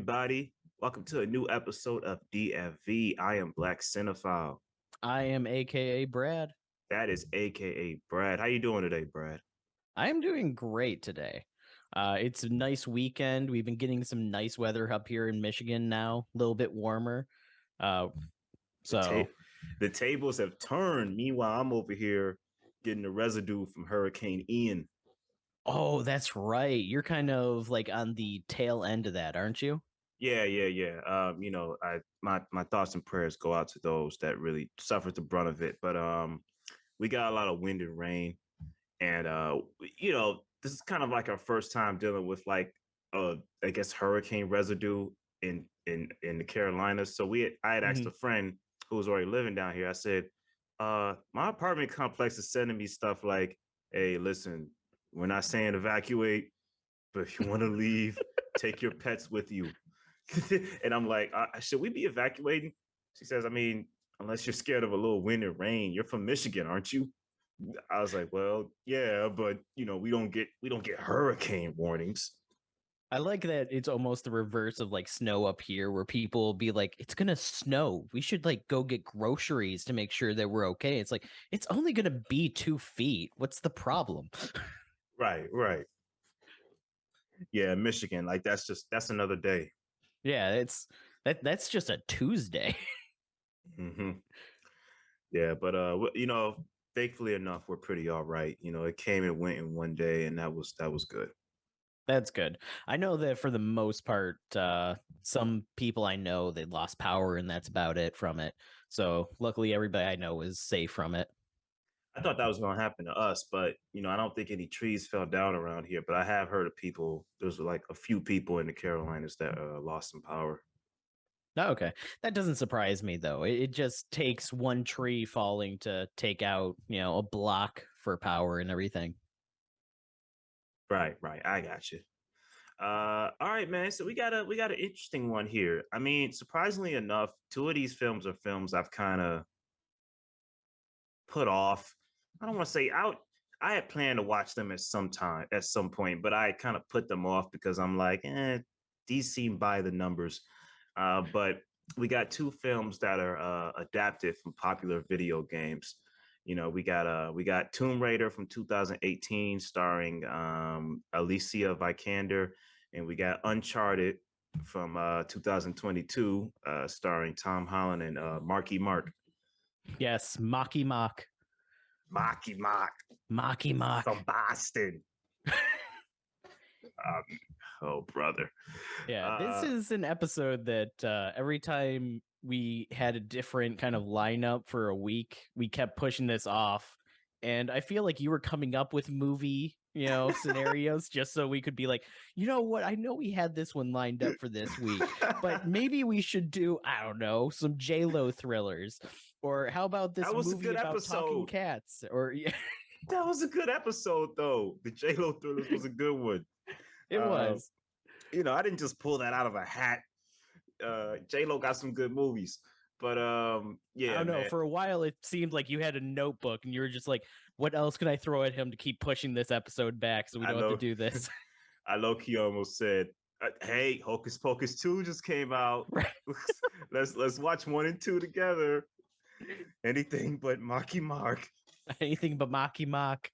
everybody? Welcome to a new episode of DFV. I am Blak Cinephile. I am AKA Brad. That is AKA Brad. How you doing today, Brad? I am doing great today. It's a nice weekend. We've been getting some nice weather up here in Michigan now, a little bit warmer. Uh, The, so, the tables have turned. Meanwhile, I'm over here getting the residue from Hurricane Ian. oh, that's right. You're kind of like on the tail end of that, aren't you? Yeah. My thoughts and prayers go out to those that really suffered the brunt of it. But we got a lot of wind and rain, and this is kind of like our first time dealing with I guess hurricane residue in the Carolinas. So I had asked a friend who was already living down here. I said, my apartment complex is sending me stuff like, hey, listen, we're not saying evacuate, but if you want to leave, take your pets with you. And I'm like, should we be evacuating? She says, I mean, unless you're scared of a little wind and rain. You're from Michigan, aren't you? I was like, well, yeah, but we don't get hurricane warnings. I like that it's almost the reverse of like snow up here, where people will be like, it's gonna snow. We should like go get groceries to make sure that we're okay. It's like, it's only gonna be 2 feet. What's the problem? Right. Yeah, Michigan, like that's another day. Yeah, that's just a Tuesday. Mm-hmm. Yeah, but thankfully enough, we're pretty all right. It came and went in one day, and that was good. That's good. I know that for the most part, some people I know they lost power, and that's about it from it. So luckily, everybody I know is safe from it. I thought that was going to happen to us, but I don't think any trees fell down around here. But I have heard of people. There's like a few people in the Carolinas that lost some power. Oh, okay, that doesn't surprise me though. It just takes one tree falling to take out, a block for power and everything. Right. I got you. All right, man. So we got an interesting one here. I mean, surprisingly enough, two of these films are films I've kind of put off. I don't want to say out. I had planned to watch them at some point, but I kind of put them off because I'm like, these seem by the numbers. But we got two films that are adapted from popular video games. We got Tomb Raider from 2018, starring Alicia Vikander, and we got Uncharted from 2022, starring Tom Holland and Marky Mark. Yes, Mocky Mock. Marky Mark. Mocky Mock. From Boston. Oh, brother. Yeah, this is an episode that every time we had a different kind of lineup for a week, we kept pushing this off. And I feel like you were coming up with movie, scenarios just so we could be like, you know what? I know we had this one lined up for this week, but maybe we should do, I don't know, some J-Lo thrillers. Or how about this movie about talking cats? Or that was a good episode, though. The J-Lo thrillers was a good one. It was. I didn't just pull that out of a hat. J-Lo got some good movies. But yeah, I don't know. Man. For a while, it seemed like you had a notebook and you were just like, what else can I throw at him to keep pushing this episode back so we don't have to do this? I low-key almost said, hey, Hocus Pocus 2 just came out. Right. let's watch 1 and 2 together. Anything but Marky Mark. Anything but Mocky Mock.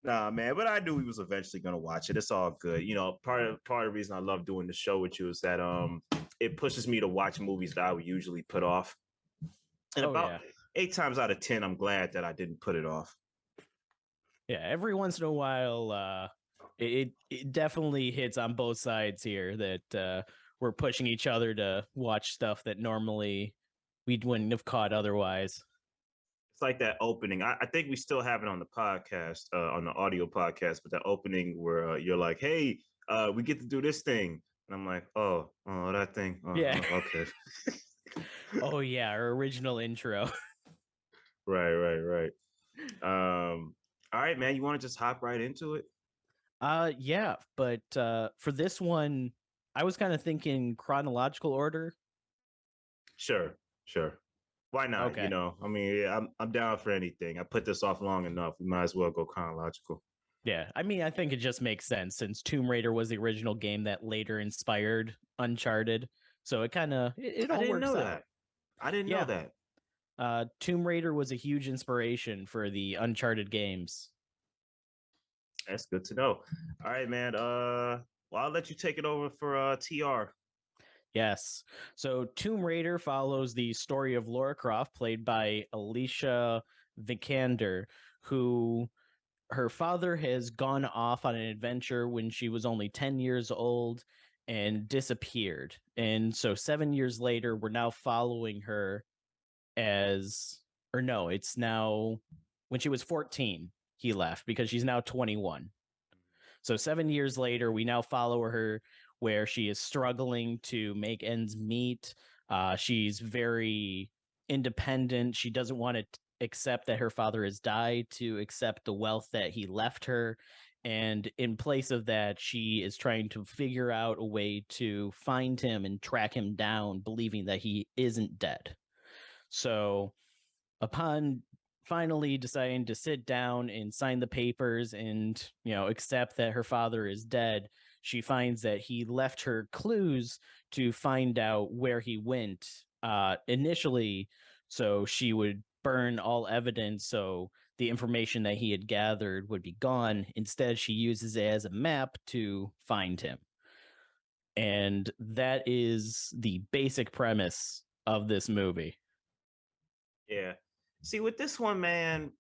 Nah, man, but I knew we was eventually gonna watch it. It's all good. Part of the reason I love doing the show with you is that it pushes me to watch movies that I would usually put off. And about 8 times out of 10, I'm glad that I didn't put it off. Yeah, every once in a while, it definitely hits on both sides here that we're pushing each other to watch stuff that normally we wouldn't have caught otherwise. It's like that opening. I think we still have it on the podcast, on the audio podcast, but that opening where you're like, hey, we get to do this thing. And I'm like, oh, that thing. Oh, yeah. Okay. Oh, yeah. Our original intro. Right. All right, man. You want to just hop right into it? Yeah. But for this one, I was kind of thinking chronological order. Sure. Why not? Okay. I mean, I'm down for anything. I put this off long enough. We might as well go chronological. Yeah, I mean, I think it just makes sense since Tomb Raider was the original game that later inspired Uncharted. So it kind of it I all didn't works know out. that. I didn't know Yeah, that. Tomb Raider was a huge inspiration for the Uncharted games. That's good to know. All right, man. Well, I'll let you take it over for TR. Yes. So Tomb Raider follows the story of Lara Croft, played by Alicia Vikander, who her father has gone off on an adventure when she was only 10 years old and disappeared. And so 7 years later, we're now following her as, or no, it's now when she was 14, he left because she's now 21. So 7 years later, we now follow her where she is struggling to make ends meet. She's very independent. She doesn't want to accept that her father has died, to accept the wealth that he left her. And in place of that, she is trying to figure out a way to find him and track him down, believing that he isn't dead. So upon finally deciding to sit down and sign the papers and accept that her father is dead, she finds that he left her clues to find out where he went initially, so she would burn all evidence so the information that he had gathered would be gone. Instead, she uses it as a map to find him, and that is the basic premise of this movie. Yeah. See, with this one, man,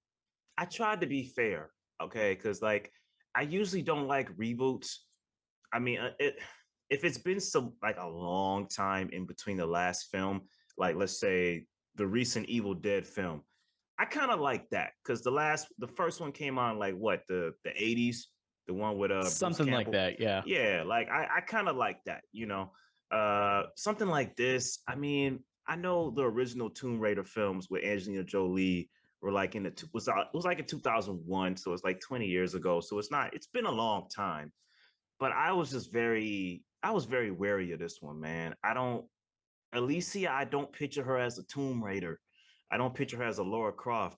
I tried to be fair, okay? Because like, I usually don't like reboots. I mean, if it's been some like a long time in between the last film, like let's say the recent Evil Dead film, I kind of like that because the first one came on like what the 80s, the one with Bruce Something like Campbell. that, yeah. Yeah, like I kind of like that, you know. Something like this. I mean, I know the original Tomb Raider films with Angelina Jolie were like in the it was like in 2001, so it's like 20 years ago. So it's been a long time. But I was very wary of this one, man. I don't Alicia, I don't picture her as a Tomb Raider. I don't picture her as a Lara Croft.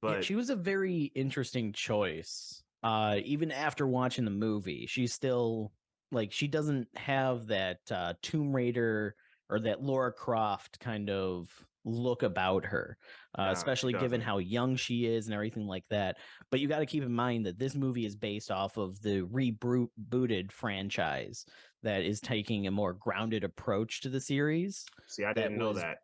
Yeah, But she was a very interesting choice. Even after watching the movie, she's still like she doesn't have that Tomb Raider or that Laura Croft kind of look about her, nah, she especially given doesn't. how young she is and everything like that. But you got to keep in mind that this movie is based off of the rebooted franchise that is taking a more grounded approach to the series. See, I That didn't know was, that.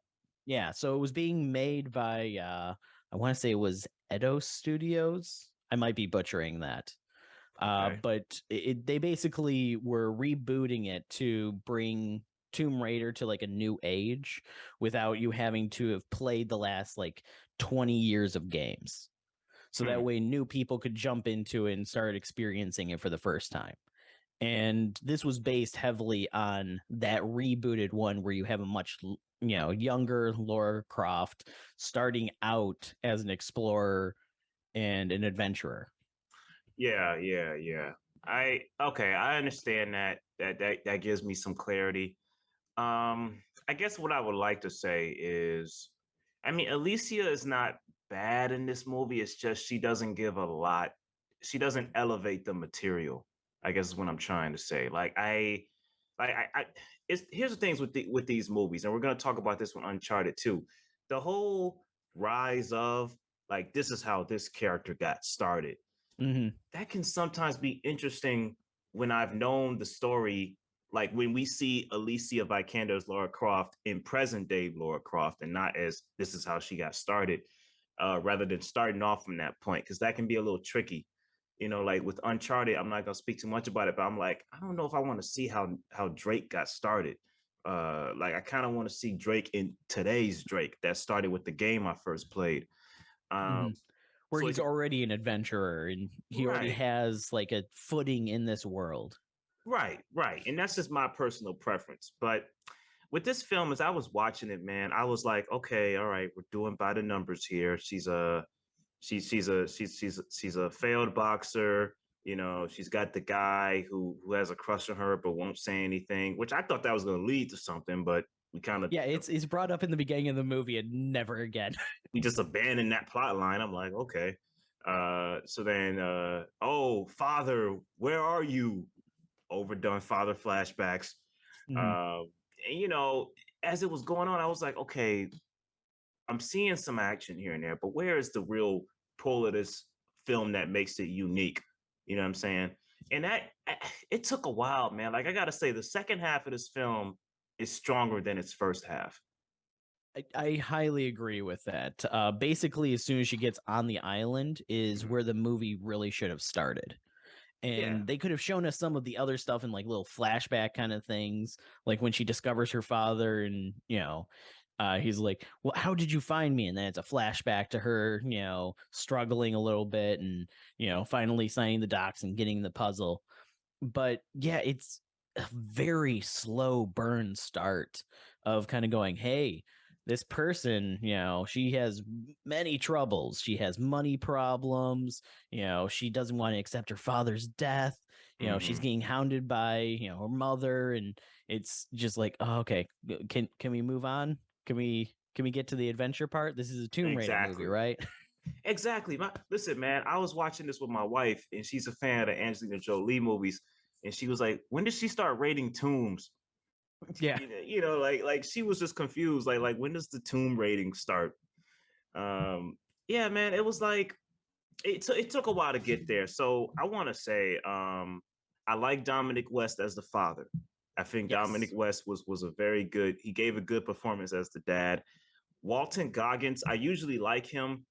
yeah, so it was being made by I want to say it was Edo Studios. I might be butchering that. Okay. But they basically were rebooting it to bring Tomb Raider to like a new age without you having to have played the last like 20 years of games. So that Hmm. way new people could jump into it and start experiencing it for the first time. And this was based heavily on that rebooted one where you have a much younger Lara Croft starting out as an explorer and an adventurer. Yeah, yeah, yeah. I understand that. That gives me some clarity. I guess what I would like to say is, I mean, Alicia is not bad in this movie. It's just she doesn't give a lot. She doesn't elevate the material. I guess is what I'm trying to say. I it's here's the things with these movies, and we're gonna talk about this one Uncharted too. The whole rise of like this is how this character got started. Mm-hmm. That can sometimes be interesting when I've known the story, like when we see Alicia Vikander's Lara Croft in present day Lara Croft and not as this is how she got started, rather than starting off from that point, because that can be a little tricky. You know, like with Uncharted, I'm not gonna speak too much about it, but I'm like, I don't know if I want to see how Drake got started. Like I kind of want to see Drake in today's Drake that started with the game I first played. Mm-hmm. Um, Where so he's it, already an adventurer and he already right, has like a footing in this world. right, right. And that's just my personal preference. But with this film, as I was watching it, man, I was like, okay, all right, we're doing by the numbers here. She's a failed boxer. You know, she's got the guy who has a crush on her but won't say anything, which I thought that was going to lead to something, but we kind of Yeah, it's brought up in the beginning of the movie and never again. we just abandoned that plot line. I'm like, okay. So then, oh, father, where are you? Overdone father flashbacks. Mhm. Uh, and, as it was going on, I was like, okay, I'm seeing some action here and there, but where is the real pull of this film that makes it unique? You know what I'm saying? And it took a while, man. Like I gotta say, the second half of this film is stronger than its first half. I highly agree with that. Basically, as soon as she gets on the island, is Mhm. where the movie really should have started. Yeah. And they could have shown us some of the other stuff in like little flashback kind of things, like when she discovers her father, and he's like, "Well, how did you find me?" And then it's a flashback to her, struggling a little bit, and finally signing the docs and getting the puzzle. But yeah, it's a very slow burn start of kind of going, hey, this person, she has many troubles. She has money problems. She doesn't want to accept her father's death. She's Hmm. getting hounded by, her mother. And it's just like, oh, okay, can we move on? Can we get to the adventure part? This is a Tomb Raider movie, Exactly. right? Exactly. Listen, man, I was watching this with my wife, and she's a fan of the Angelina Jolie movies, and she was like, "When did she start raiding tombs?" Yeah. Like she was just confused. Like when does the tomb raiding start? Um, yeah, man, it was like it took a while to get there. So I want to say, I like Dominic West as the father. I think Dominic Yes. West was a very good. He gave a good performance as the dad. Walton Goggins, I usually like him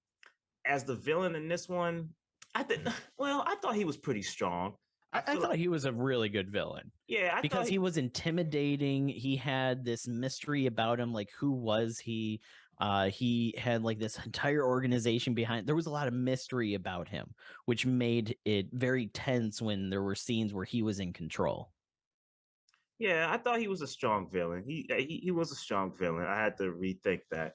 as the villain in this one. I think, well, I thought he was pretty strong. I I feel like, thought he was a really good villain yeah, I thought because he was intimidating. He had this mystery about him, like who was he? He had like this entire organization behind. There was a lot of mystery about him, which made it very tense when there were scenes where he was in control. yeah, I thought he was a strong villain. He was a strong villain. I had to rethink that.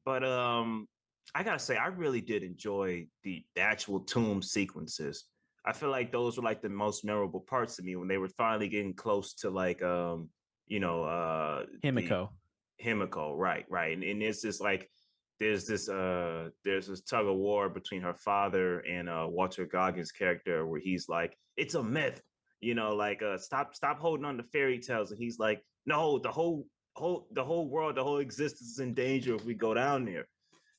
But I gotta say, I really did enjoy the actual tomb sequences. I feel like those were like the most memorable parts of me when they were finally getting close to like the Himiko. Himiko, right, right. And it's just like there's this tug of war between her father and Walter Goggins' character where he's like, it's a myth, like stop holding on to fairy tales. And he's like, no, the whole world, the whole existence is in danger if we go down there.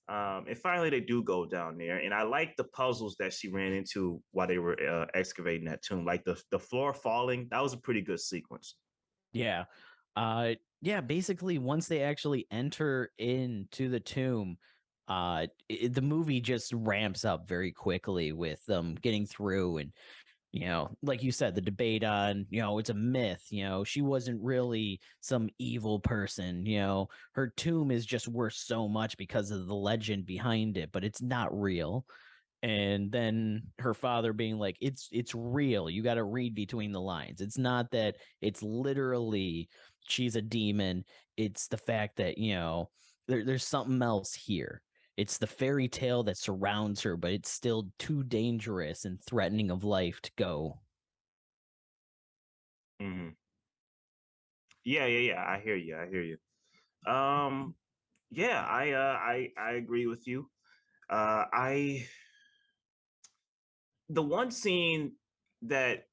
And finally, they do go down there, and I like the puzzles that she ran into while they were excavating that tomb. Like the floor falling, that was a pretty good sequence. Yeah. Yeah, basically once they actually enter into the tomb, the movie just ramps up very quickly with them getting through. And like you said, the debate on, it's a myth, she wasn't really some evil person, her tomb is just worth so much because of the legend behind it, but it's not real. And then her father being like, it's real, you got to read between the lines, it's not that it's literally she's a demon, it's the fact that there's something else here. It's the fairy tale that surrounds her, but it's still too dangerous and threatening of life to go. Hmm. Yeah, yeah, yeah. I hear you. I hear you. Um, yeah, I agree with you. I the one scene that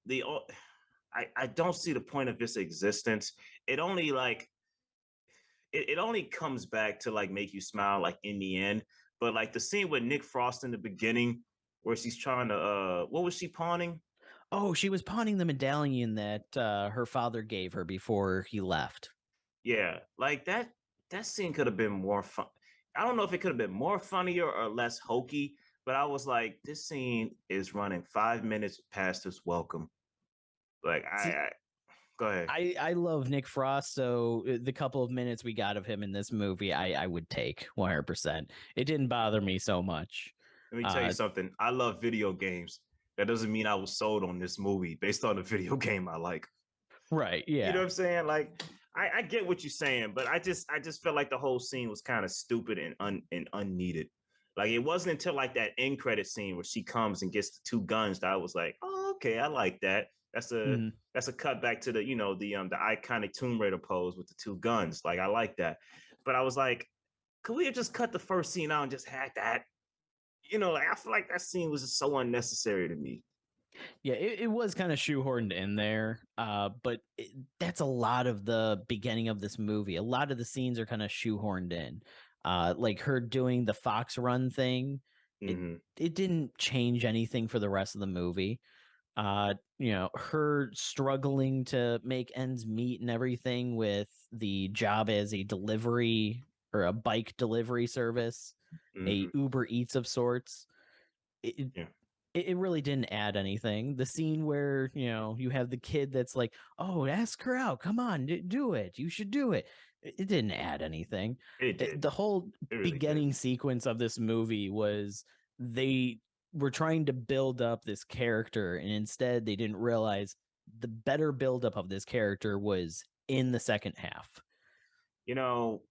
I don't see the point of its existence. It only like it only comes back to like make you smile like in the end. But like the scene with Nick Frost in the beginning, where she's trying to what was she pawning? Oh, she was pawning the medallion that her father gave her before he left. Yeah, like that scene could have been more fun. I don't know if it could have been more funnier or less hokey, but I was like, this scene is running 5 minutes past its welcome. Like See, I go ahead. I love Nick Frost, so the couple of minutes we got of him in this movie, I would take 100%. It didn't bother me so much. Let me tell you Uh, something. I love video games. That doesn't mean I was sold on this movie based on the video game I like. right, You know yeah. what I'm saying? Like I get what you're saying, but I just felt like the whole scene was kind of stupid and unneeded. Like it wasn't until like that end credit scene where she comes and gets the two guns that I was like, oh, okay, I like that. That's a Mhm. that's a cut back to the iconic Tomb Raider pose with the two guns. Like I like that. But I was like, could we have just cut the first scene out and just had that? like I feel like that scene was just so unnecessary to me. Yeah, it was kind of shoehorned in there, but that's a lot of the beginning of this movie. A lot of the scenes are kind of shoehorned in, like her doing the fox run thing. It Hmm. it didn't change anything for the rest of the movie. Her struggling to make ends meet and everything with the job as a delivery or a bike delivery service, a Hmm. Uber Eats of sorts. It, Yeah, it really didn't add anything. The scene where, you have the kid that's like, "Oh, ask her out. Come on, do it. You should do it." It didn't add anything. it did. The whole It really did. beginning sequence of this movie was they were trying to build up this character, and instead they didn't realize the better buildup of this character was in the second half. You know,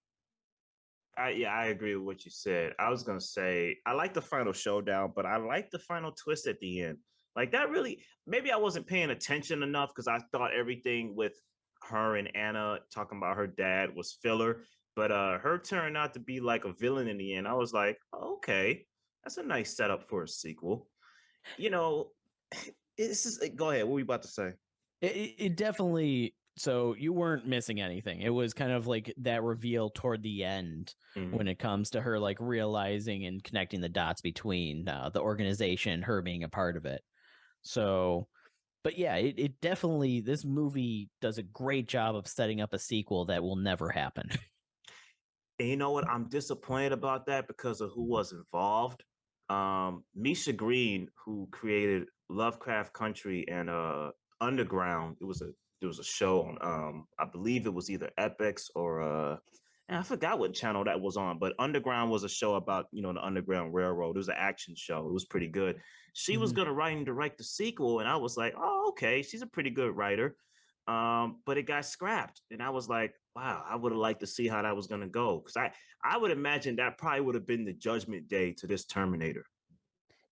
I agree with what you said. I was gonna say I like the final showdown, but I like the final twist at the end. Like that really, maybe I wasn't paying attention enough because I thought everything with her and Anna talking about her dad was filler. But her turned out to be like a villain in the end. I was like, oh, okay, that's a nice setup for a sequel. You know, this is go ahead. What were you about to say? It definitely, so you weren't missing anything. It was kind of like that reveal toward the end Hmm. when it comes to her like realizing and connecting the dots between the organization, her being a part of it. So, but yeah, it definitely, this movie does a great job of setting up a sequel that will never happen. And you know what? I'm disappointed about that because of who was involved. Misha Green, who created Lovecraft Country and Underground, it was a show on I believe it was either Epics or and I forgot what channel that was on, but Underground was a show about the Underground Railroad. It was an action show. It was pretty good. She was Mhm. gonna write and direct the sequel, and I was like, oh, okay, she's a pretty good writer. But it got scrapped, and I was like, wow, I would have liked to see how that was gonna go because I would imagine that probably would have been the Judgment Day to this Terminator.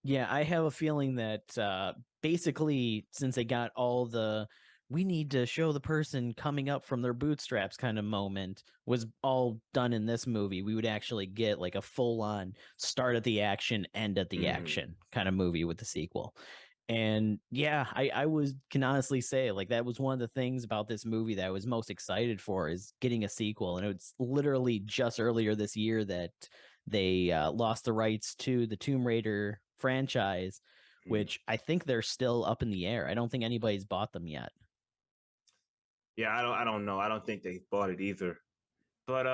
Yeah, I have a feeling that basically, since they got all the "we need to show the person coming up from their bootstraps" kind of moment was all done in this movie, we would actually get like a full on start at the action, end at the Hmm. action kind of movie with the sequel. And yeah, I was can honestly say like that was one of the things about this movie that I was most excited for is getting a sequel. And it's literally just earlier this year that they lost the rights to the Tomb Raider franchise, which I think they're still up in the air. I don't think anybody's bought them yet. Yeah, I don't know. I don't think they bought it either. But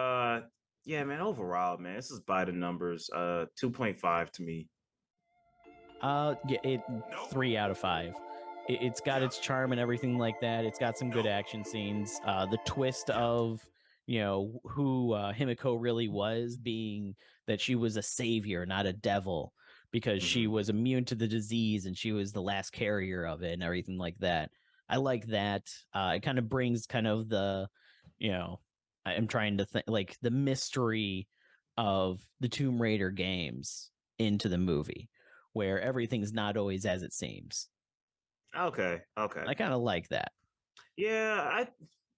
yeah, man. Overall, man, this is by the numbers. 2.5 to me. Yeah, 3 out of 5. It's got its charm and everything like that. It's got some good action scenes. The twist of who Himiko really was, being that she was a savior, not a devil, because she Hmm. was immune to the disease and she was the last carrier of it and everything like that. I like that. It kind of brings kind of the, you know, I'm trying to think like the mystery of the Tomb Raider games into the movie where everything's not always as it seems. Okay, okay. I kind of like that. Yeah,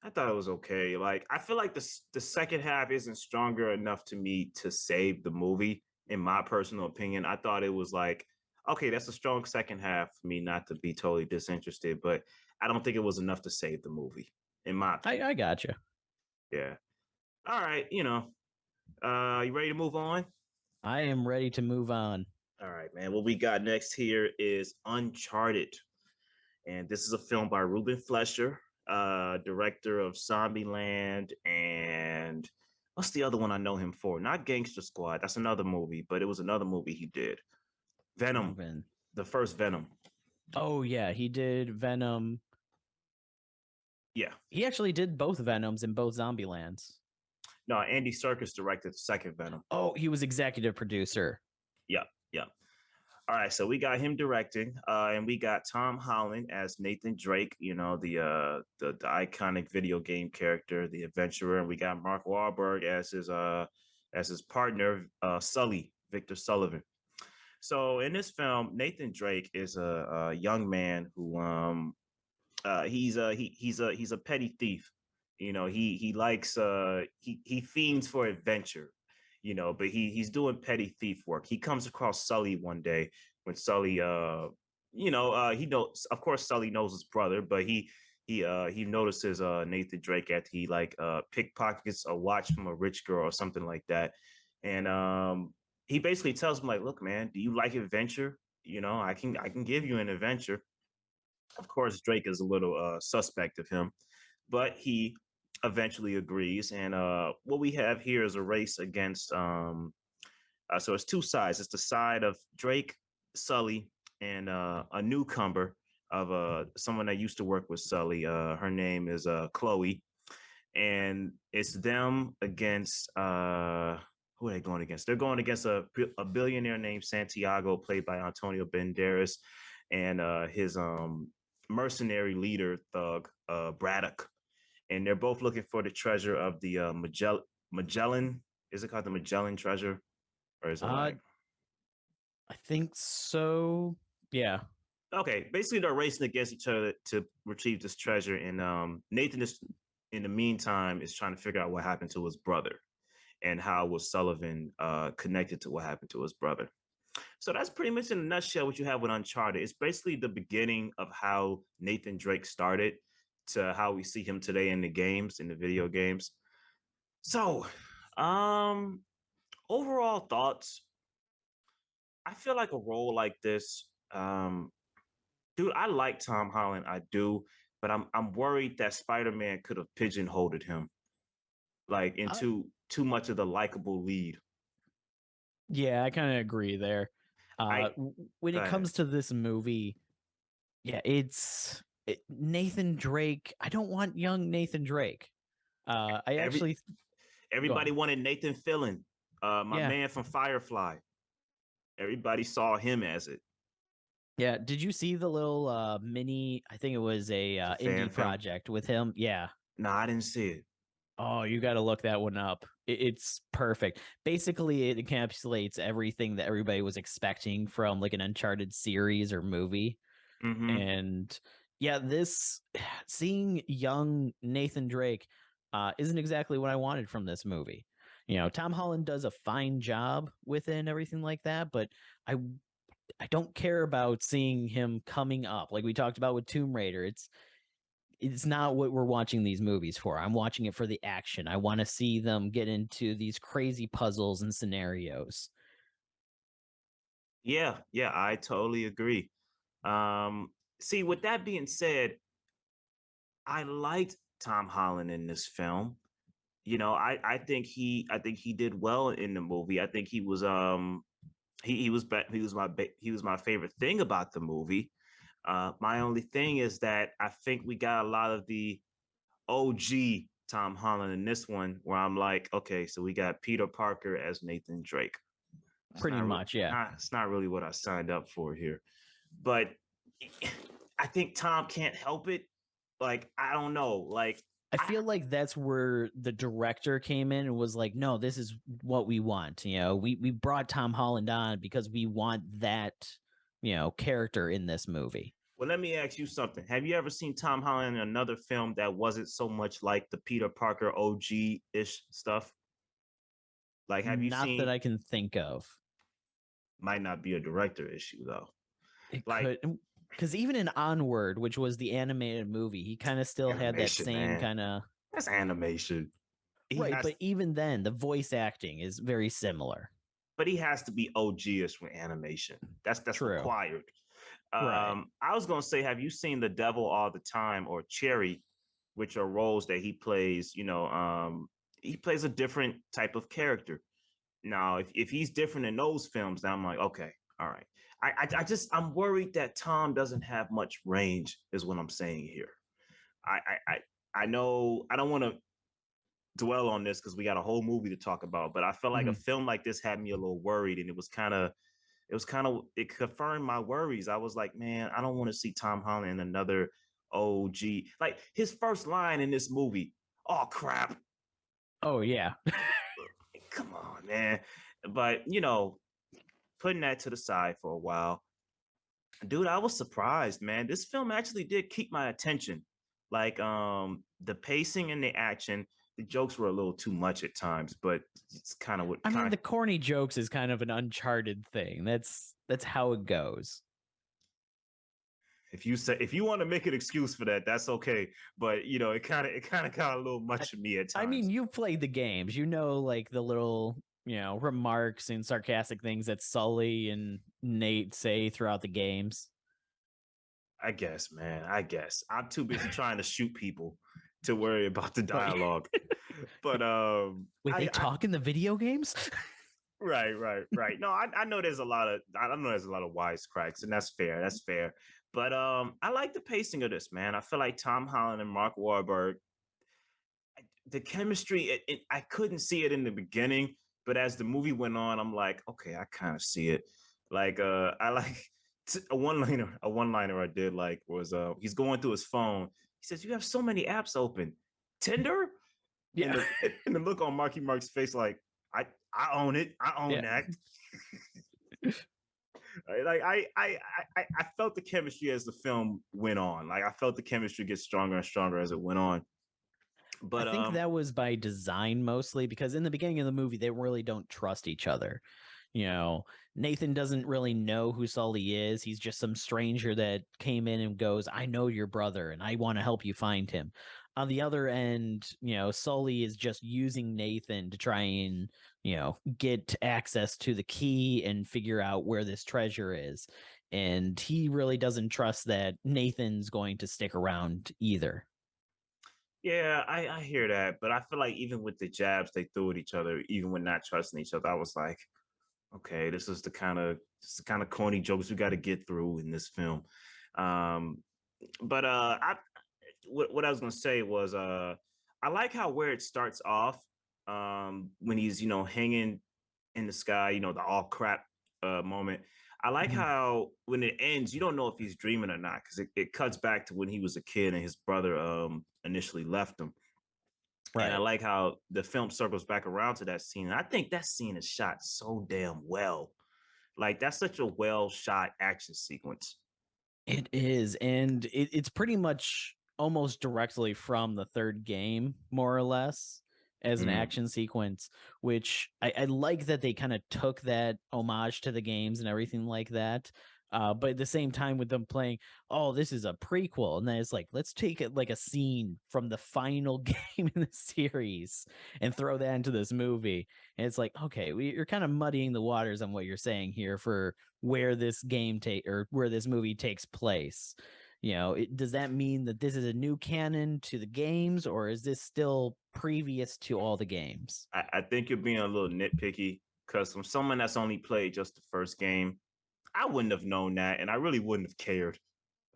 I thought it was okay. Like I feel like the second half isn't stronger enough to me to save the movie. In my personal opinion, I thought it was like okay, that's a strong second half for me not to be totally disinterested, but I don't think it was enough to save the movie, in my opinion. I gotcha. Yeah. All right. You ready to move on? I am ready to move on. All right, man. What we got next here is Uncharted. And this is a film by Ruben Fleischer, director of Zombieland and what's the other one I know him for? Not Gangster Squad. That's another movie, but it was another movie he did. Venom, Ruben. the first Venom. Oh yeah, he did Venom. Yeah. He actually did both Venoms in both Zombielands. No, Andy Serkis directed the second Venom. Oh, he was executive producer. Yeah, yeah. All right, so we got him directing, and we got Tom Holland as Nathan Drake. The iconic video game character, the adventurer, and we got Mark Wahlberg as his partner, Sully, Victor Sullivan. So in this film, Nathan Drake is a young man who he's a petty thief. He likes he fiends for adventure. but he's doing petty thief work. He comes across Sully one day when Sully he knows, of course Sully knows his brother, but he notices Nathan Drake after he pickpockets a watch from a rich girl or something like that. And he basically tells him, like, look, man, do you like adventure? I can give you an adventure. Of course, Drake is a little suspect of him, but he eventually agrees. And what we have here is a race against so it's two sides. It's the side of Drake, Sully, and a newcomer of someone that used to work with Sully. Her name is Chloe, and it's them against who are they going against? They're going against a billionaire named Santiago, played by Antonio Banderas, and his mercenary leader thug Braddock, and they're both looking for the treasure of the Magellan. Is it called the Magellan treasure, or is it like? I think so. Yeah. Okay. Basically, they're racing against each other to retrieve this treasure, and Nathan is, in the meantime, is trying to figure out what happened to his brother, and how was Sullivan connected to what happened to his brother. So that's pretty much in a nutshell what you have with Uncharted. It's basically the beginning of how Nathan Drake started to how we see him today in the games, in the video games. So, overall thoughts. I feel like a role like this, dude. I like Tom Holland, I do, but I'm worried that Spider-Man could have pigeonholed him like into too much of the likable lead. Yeah, I kind of agree there. When it comes to this movie, yeah, Nathan Drake. I don't want young Nathan Drake. Everybody wanted Nathan Fillion, my man from Firefly. Everybody saw him as it. Yeah, did you see the little mini? I think it was a indie project with him. Yeah. No, I didn't see it. Oh, you got to look that one up. It's perfect. Basically, it encapsulates everything that everybody was expecting from like an Uncharted series or movie. Mm-hmm. And yeah, seeing young Nathan Drake isn't exactly what I wanted from this movie. Tom Holland does a fine job with it and everything like that, but I don't care about seeing him coming up like we talked about with Tomb Raider. It's not what we're watching these movies for. I'm watching it for the action. I want to see them get into these crazy puzzles and scenarios. Yeah, I totally agree. See, with that being said, I liked Tom Holland in this film. I think he did well in the movie. I think he was he was my favorite thing about the movie. My only thing is that I think we got a lot of the OG Tom Holland in this one, where I'm like, okay, so we got Peter Parker as Nathan Drake. Pretty much, yeah. It's not really what I signed up for here, but I think Tom can't help it. Like, I don't know. Like, I feel like that's where the director came in and was like, no, this is what we want. We brought Tom Holland on because we want that, character in this movie. Well, let me ask you something. Have you ever seen Tom Holland in another film that wasn't so much like the Peter Parker OG-ish stuff? Like, have you seen? Not that I can think of. Might not be a director issue, though. It could. Because even in Onward, which was the animated movie, he kind of still had that same kind of. That's animation. Right, but even then, the voice acting is very similar. But he has to be OG-ish with animation. That's True. Required. Right. I was gonna say, have you seen The Devil All the Time or Cherry, which are roles that he plays? He plays a different type of character. Now, if he's different in those films, then I'm like, okay, all right. I'm worried that Tom doesn't have much range, is what I'm saying here. I know I don't want to dwell on this because we got a whole movie to talk about, but I felt like a film like this had me a little worried, and it confirmed my worries. I was like, man, I don't want to see Tom Holland in another OG. Like, his first line in this movie, oh crap. Oh yeah. Come on, man. But putting that to the side for a while, dude, I was surprised, man. This film actually did keep my attention. Like, the pacing and the action, the jokes were a little too much at times, but it's kind of what I mean, the corny jokes is kind of an Uncharted thing. That's how it goes. If you want to make an excuse for that, that's okay. But you know, it kind of got a little much for me at times. I mean, you played the games, you know, like the little, you know, remarks and sarcastic things that Sully and Nate say throughout the games. I guess, man. I guess I'm too busy trying to shoot people to worry about the dialogue. But wait, they talk in the video games? right. No, I know there's a lot of wisecracks, and that's fair. That's fair. But I like the pacing of this, man. I feel like Tom Holland and Mark Wahlberg, the chemistry. I couldn't see it in the beginning, but as the movie went on, I'm like, okay, I kind of see it. Like, I like a one liner. A one liner I did like was he's going through his phone. He says, "You have so many apps open. Tinder." Yeah. And the look on Marky Mark's face, like, I own it. I own that. Like I felt the chemistry as the film went on. Like I felt the chemistry get stronger and stronger as it went on. But I think that was by design mostly, because in the beginning of the movie they really don't trust each other. You know, Nathan doesn't really know who Sully is. He's just some stranger that came in and goes, "I know your brother and I want to help you find him." On the other end, you know, Sully is just using Nathan to try and, you know, get access to the key and figure out where this treasure is. And he really doesn't trust that Nathan's going to stick around either. yeah, I hear that, but I feel like even with the jabs they threw at each other, even when not trusting each other, I was like, okay, this is the kind of corny jokes we got to get through in this film. Um, but what I was gonna say was I like how where it starts off when he's hanging in the sky, the all crap moment. I like Mhm. how when it ends, you don't know if he's dreaming or not because it cuts back to when he was a kid and his brother initially left him. And I Right. like how the film circles back around to that scene. And I think that scene is shot so damn well. Like that's such a well shot action sequence. It is, and it's pretty much almost directly from the third game, more or less, as an Mm. action sequence, which I like that they kind of took that homage to the games and everything like that. But at the same time, with them playing, oh, this is a prequel, and then it's like, let's take it like a scene from the final game in the series and throw that into this movie. And it's like, okay, you're kind of muddying the waters on what you're saying here for where this game take or where this movie takes place. You know, does that mean that this is a new canon to the games, or is this still previous to all the games? I think you're being a little nitpicky because from someone that's only played just the first game, I wouldn't have known that, and I really wouldn't have cared.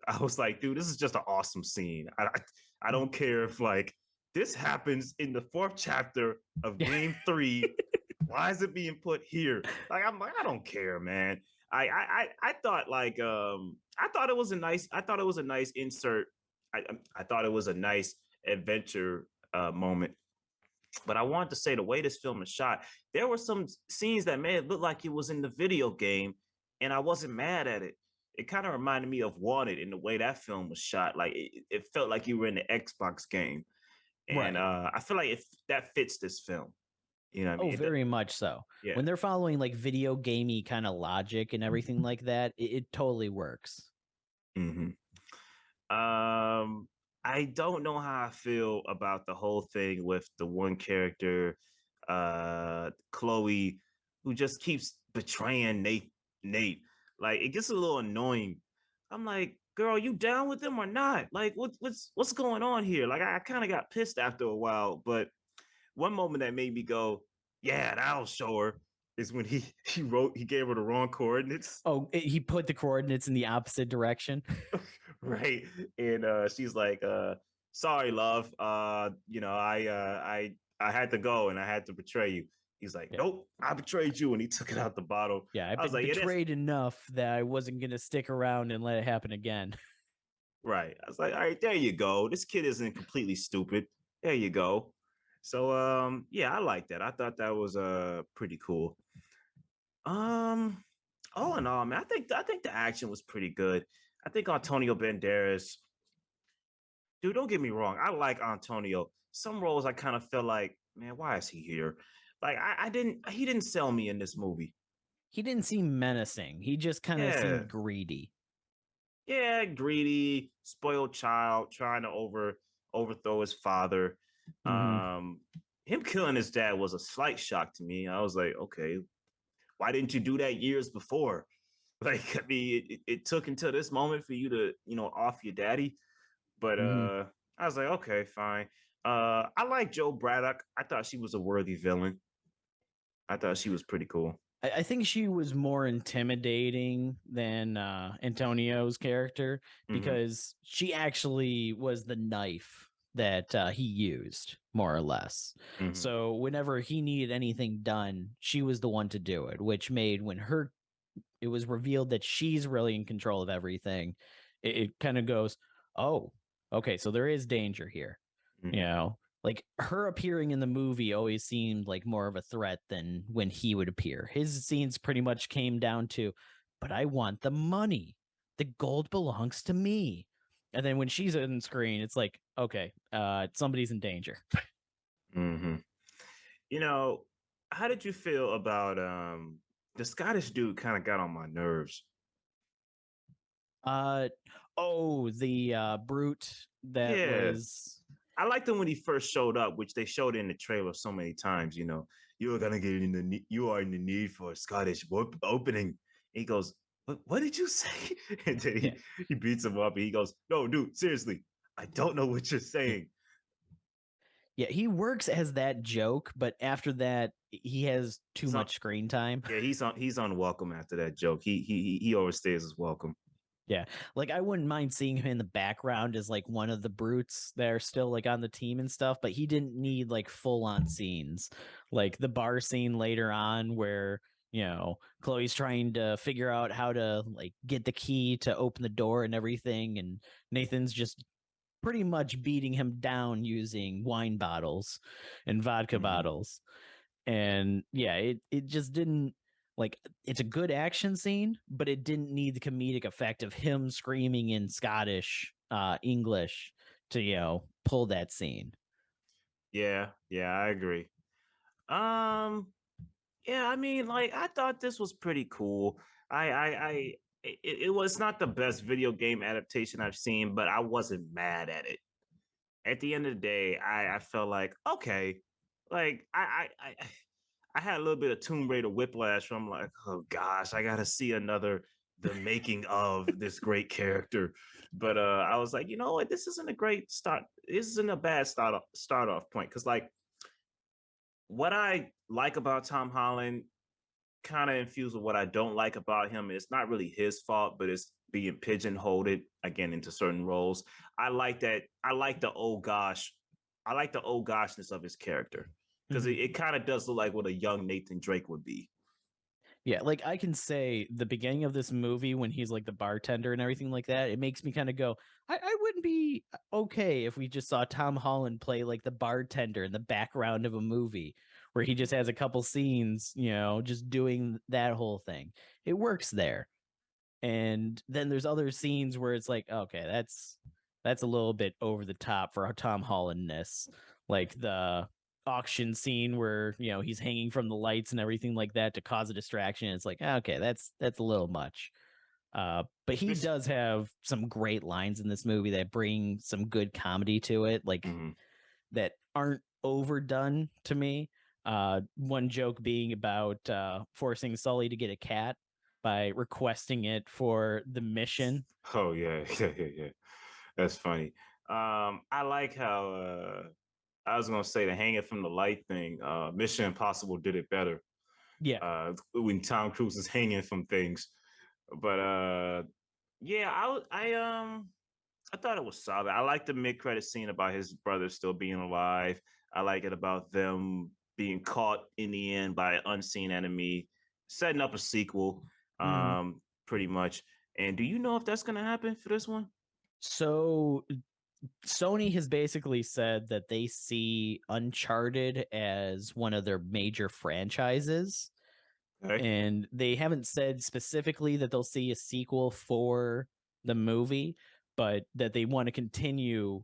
I was like, dude, this is just an awesome scene. I don't care if like this happens in the fourth chapter of game three. Why is it being put here? Like I'm like, I don't care, man. I thought like I thought it was a nice insert. I thought it was a nice adventure moment. But I wanted to say the way this film is shot, there were some scenes that made it look like it was in the video game, and I wasn't mad at it. It kind of reminded me of Wanted in the way that film was shot. Like it felt like you were in the Xbox game, and Right. I feel like if that fits this film, you know what I Oh, mean? very much so. Yeah. When they're following like video gamey kind of logic and everything like that, it totally works. hmm I don't know how I feel about the whole thing with the one character, Chloe, who just keeps betraying Nate. Like it gets a little annoying. I'm like, girl, you down with them or not? Like, what's going on here? Like, I kind of got pissed after a while, but one moment that made me go, yeah, that'll show her is when he gave her the wrong coordinates. Oh, he put the coordinates in the opposite direction. Right. And she's like, sorry, love. I had to go and I had to betray you. He's like, Yeah. nope, I betrayed you. And he took it out the bottle. Yeah, I've I was been like, yeah, that's betrayed enough that I wasn't going to stick around and let it happen again. right. I was like, all right, there you go. This kid isn't completely stupid. There you go. So yeah, I like that. I thought that was pretty cool. Um, all in all, man, I think the action was pretty good. I think Antonio Banderas dude, don't get me wrong. I like Antonio. Some roles I kind of feel like, man, why is he here? Like I didn't he didn't sell me in this movie. He didn't seem menacing. He just kind of Yeah. seemed greedy. Yeah, greedy, spoiled child, trying to overthrow his father. Mm-hmm. Um, him killing his dad was a slight shock to me. I was like, okay, why didn't you do that years before? Like, I mean, it took until this moment for you to, off your daddy. But Mm-hmm. I was like, okay, fine. I like Joe Braddock. I thought she was a worthy villain. I thought she was pretty cool. I think she was more intimidating than Antonio's character Hmm. because she actually was the knife that he used, more or less. Hmm. So whenever he needed anything done, she was the one to do it, which made when it was revealed that she's really in control of everything, it kind of goes, oh, okay, so there is danger here. You Hmm. know, like her appearing in the movie always seemed like more of a threat than when he would appear. His scenes pretty much came down to, but I want the money. The gold belongs to me. And then when she's on screen, it's like, okay, somebody's in danger. Hmm. You know, how did you feel about the Scottish dude kind of got on my nerves? Uh oh, the brute that Yeah. was I liked him when he first showed up, which they showed in the trailer so many times, you are gonna get in you are in the need for a Scottish opening. He goes, what did you say? And then yeah. he beats him up and he goes, no, dude, seriously, I don't know what you're saying. Yeah, he works as that joke, but after that, he has too He's on much screen time. yeah, he's unwelcome after that joke. He overstays his welcome. Yeah, like I wouldn't mind seeing him in the background as like one of the brutes that are still like on the team and stuff, but he didn't need like full on scenes, like the bar scene later on where Chloe's trying to figure out how to like get the key to open the door and everything, and Nathan's just pretty much beating him down using wine bottles and vodka Hmm. bottles. And yeah, it just didn't like it's a good action scene, but it didn't need the comedic effect of him screaming in Scottish English to pull that scene. Yeah, I agree. Um, Yeah, I mean, like I thought this was pretty cool. It was not the best video game adaptation I've seen, but I wasn't mad at it. At the end of the day, I felt like okay, like I had a little bit of Tomb Raider whiplash. Where I'm like, oh gosh, I gotta see another the making of this great character. But I was like, you know what, this isn't a great start. This isn't a bad start off point because like what I like about Tom Holland kind of infused with what I don't like about him. It's not really his fault, but it's being pigeonholed again into certain roles. I like that. I like the oh gosh. I like the oh goshness of his character because Mm-hmm. it kind of does look like what a young Nathan Drake would be. Yeah, like I can say the beginning of this movie when he's like the bartender and everything like that, it makes me kind of go, I wouldn't be okay if we just saw Tom Holland play like the bartender in the background of a movie where he just has a couple scenes, just doing that whole thing. It works there. And then there's other scenes where it's like, okay, that's a little bit over the top for Tom Hollandness, like the auction scene where he's hanging from the lights and everything like that to cause a distraction. It's like, okay, that's a little much. But he does have some great lines in this movie that bring some good comedy to it, like Mhm. that aren't overdone to me. One joke being about forcing Sully to get a cat by requesting it for the mission. Oh yeah, yeah. That's funny. I like how I was gonna say the hanging from the light thing. Mission Impossible did it better. Yeah. When Tom Cruise is hanging from things. But yeah, I thought it was solid. I like the mid credit scene about his brother still being alive. I like it about them being caught in the end by an unseen enemy, setting up a sequel, Mm. pretty much. And do you know if that's gonna happen for this one? So Sony has basically said that they see Uncharted as one of their major franchises. Okay. And they haven't said specifically that they'll see a sequel for the movie, but that they want to continue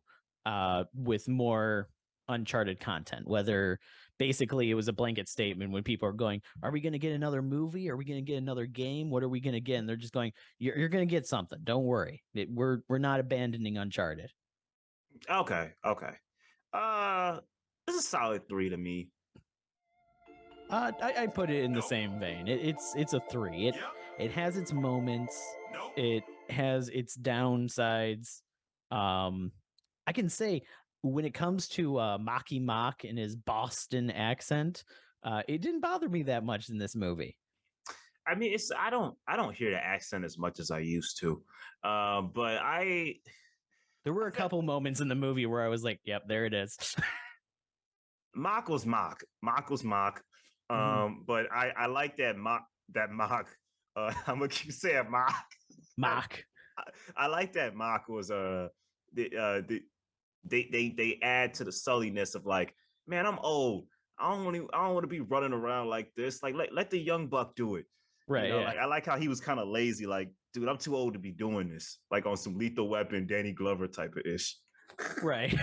with more Uncharted content, whether basically it was a blanket statement when people are going, are we going to get another movie? Are we going to get another game? What are we going to get? And they're just going, you're going to get something. Don't worry. We're not abandoning Uncharted. Okay. This is a solid 3 to me. I put it in the same vein. It's a 3. It has its moments. It has its downsides. I can say when it comes to Maki Mock and his Boston accent, it didn't bother me that much in this movie. I mean, I don't hear the accent as much as I used to, but there were a couple moments in the movie where I was like, "Yep, there it is." Mock was Mock. But I like that Mock. I'm gonna keep saying Mock. Mock. I like that Mock was they add to the sulliness of like, man, I'm old. I don't want to be running around like this. Like let the young buck do it. Right. Yeah. Like I like how he was kind of lazy. Like, dude, I'm too old to be doing this. Like on some Lethal Weapon, Danny Glover type of ish. Right.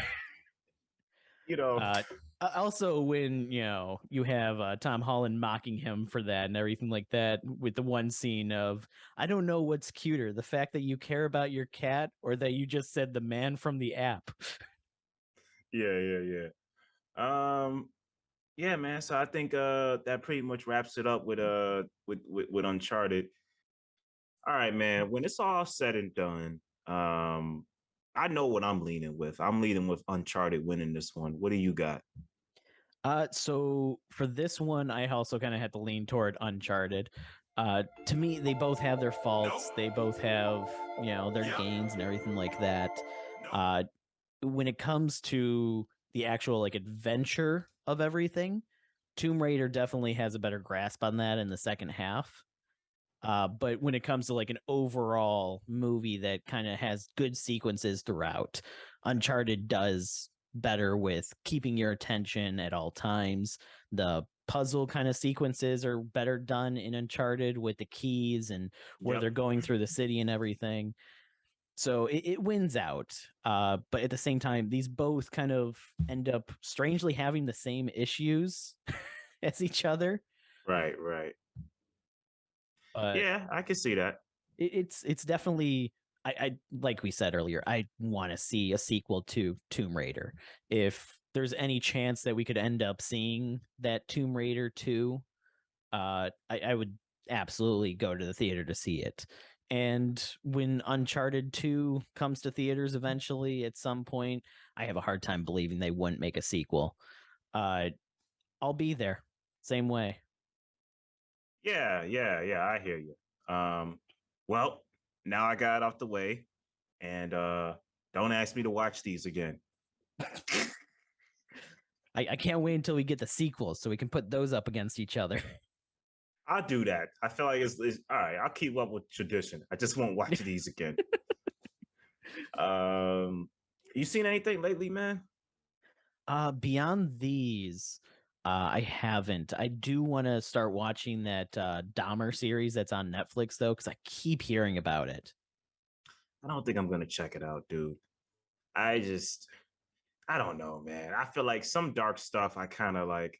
Also, when you have Tom Holland mocking him for that and everything like that, with the one scene of, I don't know what's cuter, the fact that you care about your cat or that you just said the man from the app. Yeah. Yeah, man. So I think that pretty much wraps it up with Uncharted. All right, man. When it's all said and done, I know what I'm leaning with. I'm leaning with Uncharted winning this one. What do you got? So for this one, I also kind of had to lean toward Uncharted. To me, they both have their faults. They both have, their gains and everything like that. When it comes to the actual like adventure of everything, Tomb Raider definitely has a better grasp on that in the second half. But when it comes to like an overall movie that kind of has good sequences throughout, Uncharted does better with keeping your attention at all times. The puzzle kind of sequences are better done in Uncharted with the keys and where they're going through the city and everything. So it wins out. But at the same time, these both kind of end up strangely having the same issues as each other. Right. Yeah, I can see that. It's definitely, I like we said earlier, I want to see a sequel to Tomb Raider. If there's any chance that we could end up seeing that Tomb Raider 2, I would absolutely go to the theater to see it. And when Uncharted 2 comes to theaters eventually at some point, I have a hard time believing they wouldn't make a sequel. I'll be there. Same way. Yeah. I hear you. Well, now I got it off the way, and don't ask me to watch these again. I can't wait until we get the sequels so we can put those up against each other. I'll do that. I feel like it's all right. I'll keep up with tradition. I just won't watch these again. You seen anything lately, man? Beyond these, I haven't. I do want to start watching that Dahmer series that's on Netflix though, because I keep hearing about it. I don't think I'm gonna check it out, dude. I don't know, man. I feel like some dark stuff I kind of like.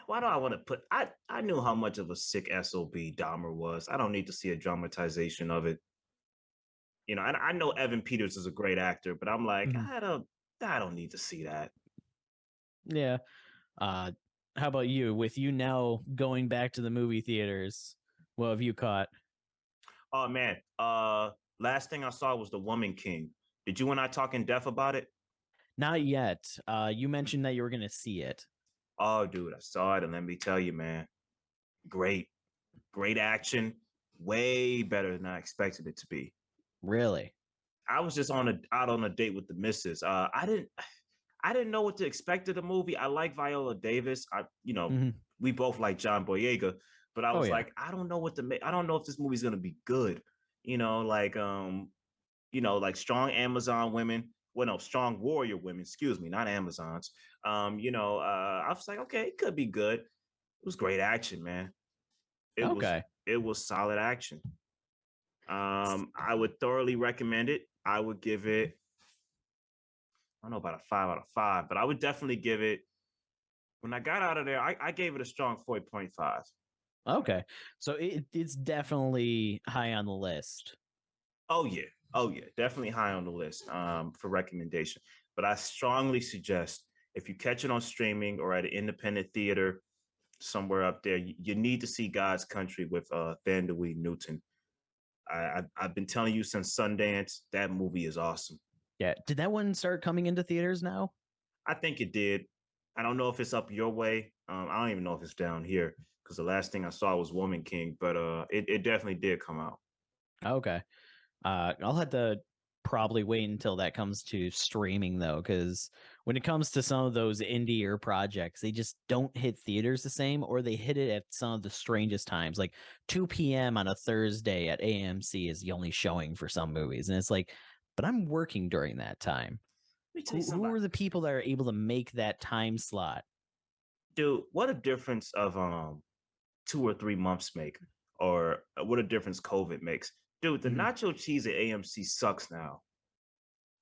Why do I want to put I knew how much of a sick SOB Dahmer was. I don't need to see a dramatization of it. I know Evan Peters is a great actor, but I'm like, I don't need to see that. Yeah. How about you? With you now going back to the movie theaters, what have you caught? Oh man. Last thing I saw was The Woman King. Did you and I talk in depth about it? Not yet. You mentioned that you were going to see it. Oh, dude, I saw it, and let me tell you, man, great action, way better than I expected it to be. Really? I was just out on a date with the missus. I didn't know what to expect of the movie. I like Viola Davis. We both like John Boyega, but I was like, I don't know what to make. I don't know if this movie's gonna be good. Like strong Amazon women. Well, no, strong warrior women. Excuse me, not Amazons. I was like, okay, it could be good. It was great action, man. It was solid action. I would thoroughly recommend it. I would give it I don't know about a 5 out of 5, but I would definitely give it. When I got out of there, I gave it a strong 4.5. Okay. So it's definitely high on the list. Oh yeah, oh yeah, definitely high on the list for recommendation. But I strongly suggest if you catch it on streaming or at an independent theater somewhere up there, you need to see God's Country with Vanderwee Newton. I've been telling you since Sundance that movie is awesome. Yeah. Did that one start coming into theaters now? I think it did. I don't know if it's up your way. I don't even know if it's down here because the last thing I saw was Woman King, but it definitely did come out. Okay. I'll have to probably wait until that comes to streaming though, because when it comes to some of those indie or projects, they just don't hit theaters the same, or they hit it at some of the strangest times. Like 2 p.m. on a Thursday at AMC is the only showing for some movies, and it's like, but I'm working during that time. Let me tell you Who something, are the people that are able to make that time slot? dude. What a difference of 2 or 3 months make, or what a difference COVID makes. Dude, the Mhm. nacho cheese at AMC sucks now.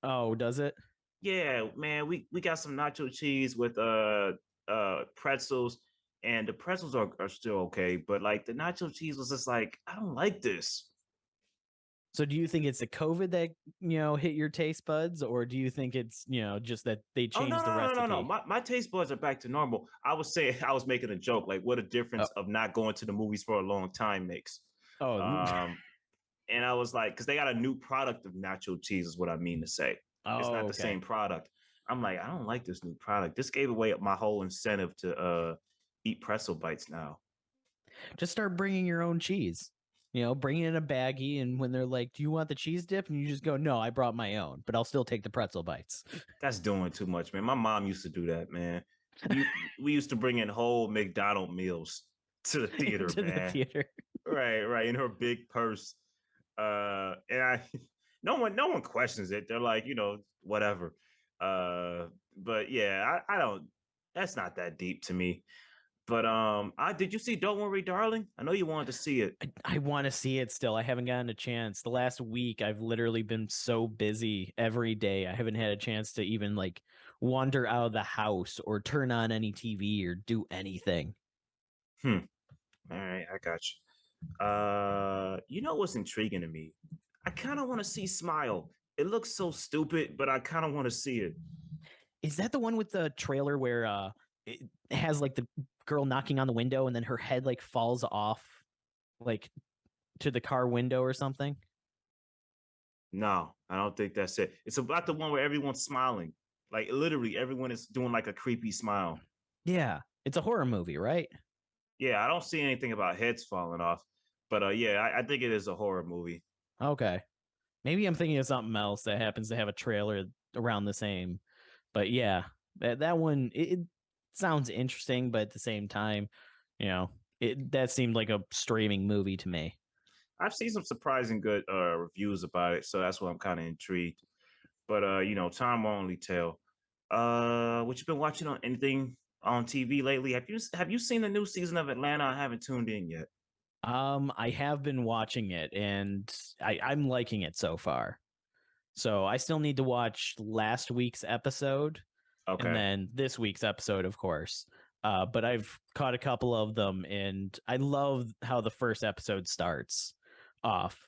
Oh, does it? Yeah, man, we got some nacho cheese with pretzels, and the pretzels are still okay, but like the nacho cheese was just like, I don't like this. So do you think it's the COVID that, hit your taste buds, or do you think it's, just that they Oh no, changed the no, no, no, no. recipe? My taste buds are back to normal. I was saying I was making a joke, like what a Oh, difference of not going to the movies for a long time makes. oh, Um, and I was like, because they got a new product of nacho cheese, is what I mean to say. It's not oh, the okay. same product. I'm like, I don't like this new product. This gave away my whole incentive to eat pretzel bites now. Just start bringing your own cheese. Bring in a baggie, and when they're like, "Do you want the cheese dip?" and you just go, "No, I brought my own, but I'll still take the pretzel bites." That's doing too much, man. My mom used to do that, man. We used to bring in whole McDonald meals to the theater, Into the man. theater. Right, right, in her big purse. And I, no one questions it. They're like, whatever. But yeah, I don't. That's not that deep to me. But I did you see Don't Worry, Darling? I know you wanted to see it. I want to see it still. I haven't gotten a chance. The last week, I've literally been so busy every day. I haven't had a chance to even like wander out of the house or turn on any TV or do anything. Hmm. All right, I got you. You know what's intriguing to me? I kind of want to see Smile. It looks so stupid, but I kind of want to see it. Is that the one with the trailer where it has like the girl knocking on the window and then her head like falls off like to the car window or something? No, I don't think that's it. It's about the one where everyone's smiling. Like literally everyone is doing like a creepy smile. Yeah, it's a horror movie, right? Yeah, I don't see anything about heads falling off. But yeah, I think it is a horror movie. Okay. Maybe I'm thinking of something else that happens to have a trailer around the same. But yeah, that one it sounds interesting, but at the same time, you know, that seemed like a streaming movie to me. I've seen some surprising good reviews about it, so that's why I'm kind of intrigued. But time will only tell. What you been watching on anything on TV lately? Have you seen the new season of Atlanta? I haven't tuned in yet. I have been watching it and I'm liking it so far. So I still need to watch last week's episode and Okay. then this week's episode, of course. But I've caught a couple of them, and I love how the first episode starts off.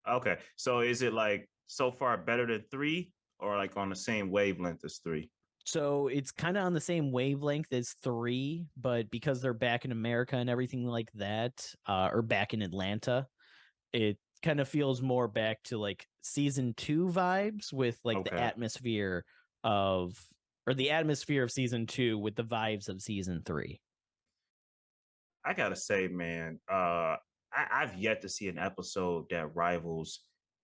Okay. So is it like so far better than three, or like on the same wavelength as three? So it's kind of on the same wavelength as three, but because they're back in America and everything like that, or back in Atlanta, it kind of feels more back to like season two vibes with like the Okay. atmosphere of, or the atmosphere of season two with the vibes of season three. I gotta say, man, I've yet to see an episode that rivals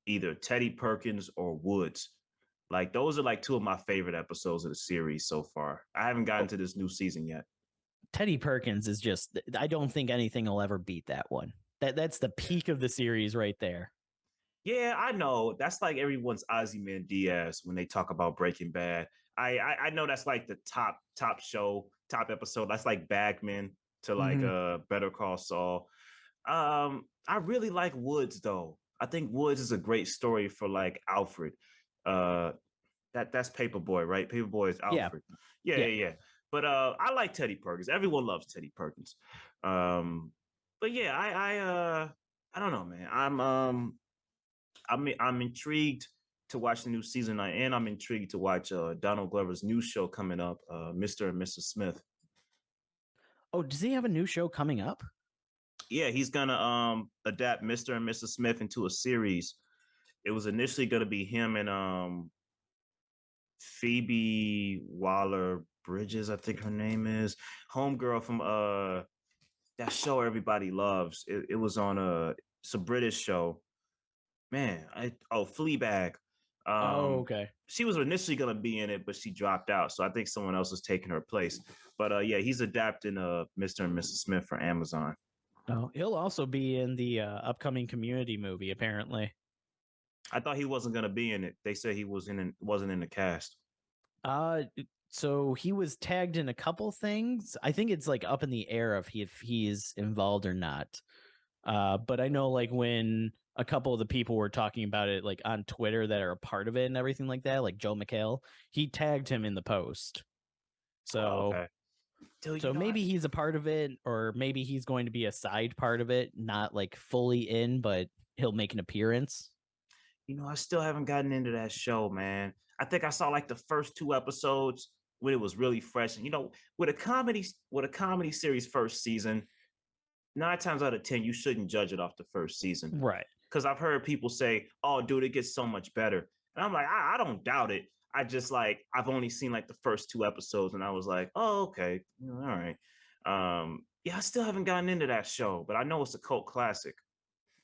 either Teddy Perkins or Woods. Like those are like two of my favorite episodes of the series so far. I haven't gotten Oh, to this new season yet. Teddy Perkins is just, I don't think anything will ever beat that one. That's the peak of the series right there. Yeah, I know. That's like everyone's Ozzy Diaz when they talk about Breaking Bad. I know that's like the top show, top episode. That's like Bagman to like Mm-hmm. Better Call Saul. I really like Woods though. I think Woods is a great story for like Alfred. Uh That's Paperboy, right? Paperboy is Yeah. Alfred. Yeah, Yeah. yeah, yeah. But I like Teddy Perkins. Everyone loves Teddy Perkins. But yeah, I don't know, man. I'm intrigued to watch the new season, and I'm intrigued to watch Donald Glover's new show coming up, Mr. and Mrs. Smith. Oh, does he have a new show coming up? Yeah, he's gonna adapt Mr. and Mrs. Smith into a series. It was initially gonna be him and Phoebe Waller Bridges, I think her name is, homegirl from that show everybody loves. It was on it's a British show. Man, Fleabag. Oh, okay. She was initially gonna be in it, but she dropped out. So I think someone else is taking her place. But yeah, he's adapting Mr. and Mrs. Smith for Amazon. Oh, he'll also be in the upcoming Community movie, apparently. I thought he wasn't gonna be in it. They said he wasn't in the cast. So he was tagged in a couple things. I think it's like up in the air if he's involved or not. But I know like when a couple of the people were talking about it like on Twitter that are a part of it and everything like that, like Joe McHale, he tagged him in the post. So Okay. Dude, so maybe he's a part of it, or maybe he's going to be a side part of it, not like fully in, but he'll make an appearance. I still haven't gotten into that show, man. I think I saw like the first two episodes when it was really fresh. And with a comedy series first season, 9 times out of 10, you shouldn't judge it off the first season. Right. Because I've heard people say, "Oh, dude, it gets so much better," and I'm like, I don't doubt it. I just I've only seen like the first two episodes, and I was like, "Oh, okay, all right." Yeah, I still haven't gotten into that show, but I know it's a cult classic.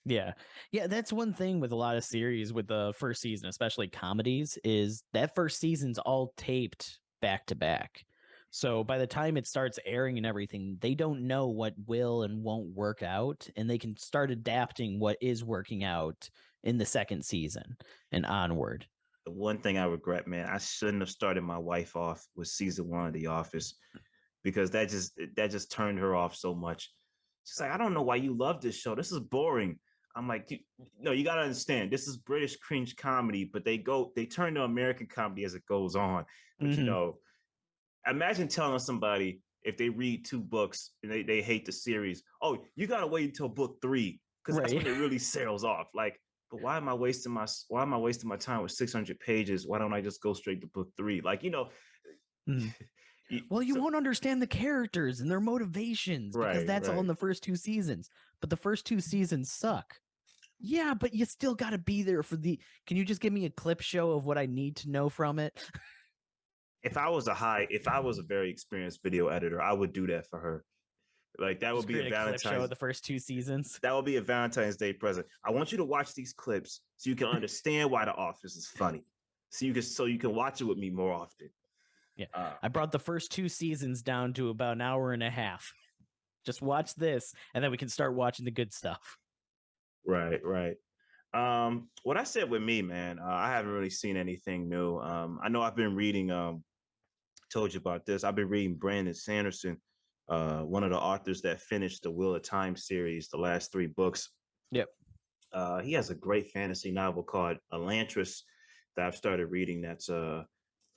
Yeah. Yeah, that's one thing with a lot of series with the first season, especially comedies, is that first season's all taped back to back. So by the time it starts airing and everything, they don't know what will and won't work out, and they can start adapting what is working out in the second season and onward. The one thing I regret, man, I shouldn't have started my wife off with season 1 of The Office, because that just turned her off so much. She's like, I don't know why you love this show. This is boring. I'm like, no, you gotta understand. This is British cringe comedy, but they turn to American comedy as it goes on. But imagine telling somebody if they read 2 books and they hate the series, oh, you gotta wait until book 3 because that's when it really sails off. Like, but why am I wasting my time with 600 pages? Why don't I just go straight to book 3? Like, Well, you won't understand the characters and their motivations because that's all in right. the first 2 seasons. But the first 2 seasons suck. Yeah, but you still got to be there for the. Can you just give me a clip show of what I need to know from it? If I was a very experienced video editor, I would do that for her. Like that would Just be a create a clip show Valentine's of the first 2 seasons. that would be a Valentine's Day present. I want you to watch these clips so you can understand why The Office is funny. So you can watch it with me more often. Yeah, I brought the first 2 seasons down to about an hour and a half. Just watch this, and then we can start watching the good stuff. Right, right. What I said with me, man, I haven't really seen anything new. I know I've been reading. Told you about this. I've been reading Brandon Sanderson, one of the authors that finished the Wheel of Time series, the last 3 books. Yep. He has a great fantasy novel called Elantris that I've started reading. That's a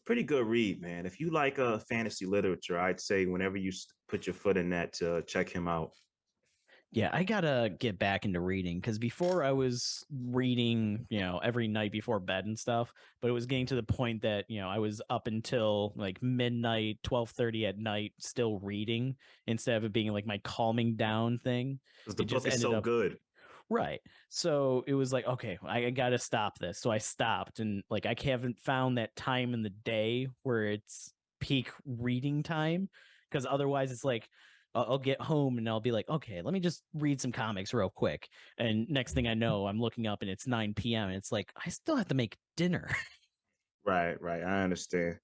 pretty good read, man. If you like fantasy literature, I'd say whenever you put your foot in that, check him out. Yeah, I gotta get back into reading because before I was reading, every night before bed and stuff. But it was getting to the point that I was up until like midnight, 12:30 at night, still reading instead of it being like my calming down thing. Because the It just book is ended so up good. right. So it was like, okay, I gotta stop this. So I stopped, and like I haven't found that time in the day where it's peak reading time because otherwise it's like I'll get home and I'll be like, okay, let me just read some comics real quick. And next thing I know, I'm looking up and it's 9 p.m. and it's like, I still have to make dinner. Right, right. I understand.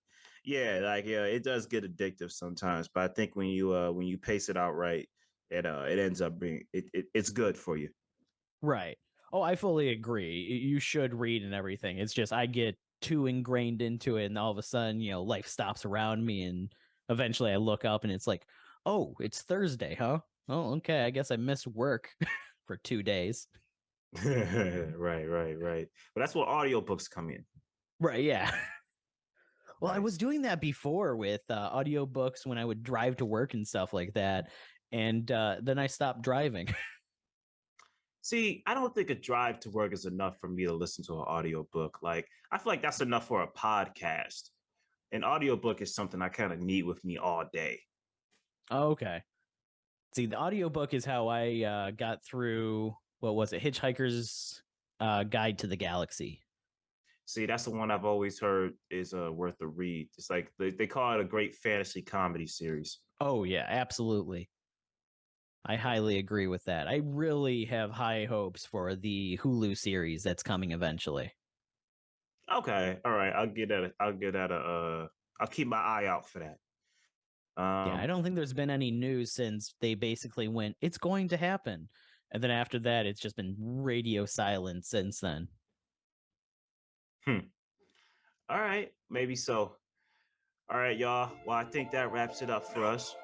Yeah, yeah, it does get addictive sometimes, but I think when you pace it out right, it ends up being it's good for you. Right. Oh, I fully agree. You should read and everything. It's just I get too ingrained into it, and all of a sudden, life stops around me, and eventually I look up and it's like, oh, it's Thursday, huh? Oh, okay. I guess I missed work for 2 days. Right, right, right. But that's where audiobooks come in. Right. Yeah. Well, I Nice. was doing that before with audiobooks when I would drive to work and stuff like that. And then I stopped driving. See, I don't think a drive to work is enough for me to listen to an audiobook. Like, I feel like that's enough for a podcast. An audiobook is something I kind of need with me all day. Okay. See, the audiobook is how I got through, what was it? Hitchhiker's Guide to the Galaxy. See, that's the one I've always heard is worth a read. It's like they call it a great fantasy comedy series. Oh, yeah, absolutely. I highly agree with that. I really have high hopes for the Hulu series that's coming eventually. Okay, all right, I'll get that. I'll get that. I'll keep my eye out for that. Yeah, I don't think there's been any news since they basically went, it's going to happen. And then after that, it's just been radio silence since then. Hmm. All right, maybe so. All right, y'all. Well, I think that wraps it up for us.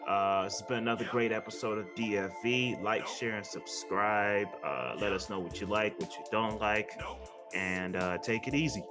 This has been another great episode of DFV. Like, share, and subscribe. Let us know what you like, what you don't like, and take it easy.